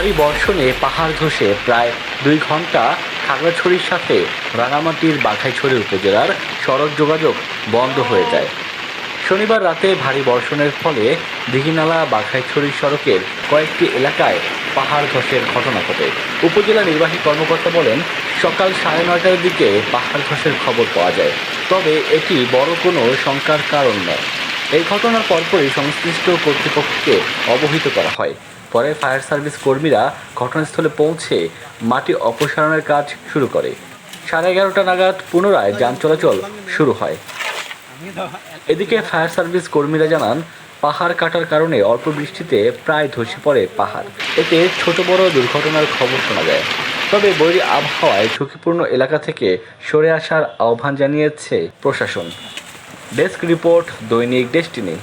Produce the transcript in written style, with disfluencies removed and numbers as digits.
ভারী বর্ষণে পাহাড় ধসে প্রায় 2 ঘন্টা খাগড়াছড়ির সাথে রাঙামাটির বাঘাইছড়ি উপজেলার সড়ক যোগাযোগ বন্ধ হয়ে যায়। শনিবার রাতে ভারী বর্ষণের ফলে দীঘিনালা বাঘাইছড়ি সড়কের কয়েকটি এলাকায় পাহাড় ধসের ঘটনা ঘটে। উপজেলা নির্বাহী কর্মকর্তা বলেন, সকাল 9:30টার দিকে পাহাড় ধসের খবর পাওয়া যায়, তবে এটি বড় কোনো শঙ্কার কারণ নয়। এই ঘটনার পরপরই সংশ্লিষ্ট কর্তৃপক্ষকে অবহিত করা হয়। পরে ফায়ার সার্ভিস কর্মীরা ঘটনাস্থলে পৌঁছে মাটি অপসারণের কাজ শুরু করে। 11:30টা নাগাদ পুনরায় যান চলাচল শুরু হয়। এদিকে ফায়ার সার্ভিস কর্মীরা জানান, পাহাড় কাটার কারণে অল্প বৃষ্টিতে প্রায় ধসে পড়ে পাহাড়। এতে ছোট বড় দুর্ঘটনার খবর শোনা যায়। তবে বৈরী আবহাওয়ায় ঝুঁকিপূর্ণ এলাকা থেকে সরে আসার আহ্বান জানিয়েছে প্রশাসন। ডেস্ক রিপোর্ট, দৈনিক ডেস্টিনি।